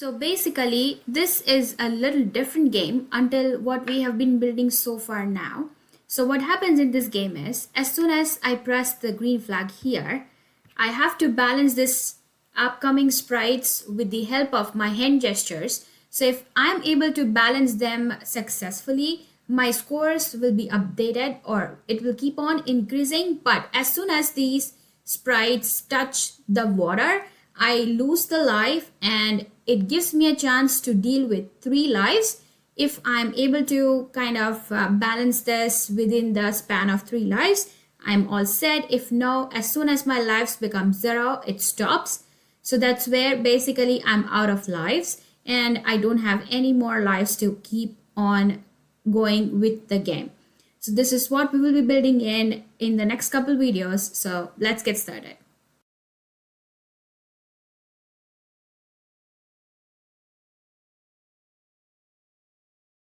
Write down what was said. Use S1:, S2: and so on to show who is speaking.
S1: So basically, this is a little different game until what we have been building so far now. So what happens in this game is, as soon as I press the green flag here, I have to balance this upcoming sprites with the help of my hand gestures. So if I'm able to balance them successfully, my scores will be updated or it will keep on increasing. But as soon as these sprites touch the water, I lose the life and it gives me a chance to deal with 3 lives if I'm able to kind of balance this within the span of 3 lives. I'm all set. If no, as soon as my lives become 0, it stops. So that's where basically I'm out of lives and I don't have any more lives to keep on going with the game. So this is what we will be building in the next couple videos. So let's get started.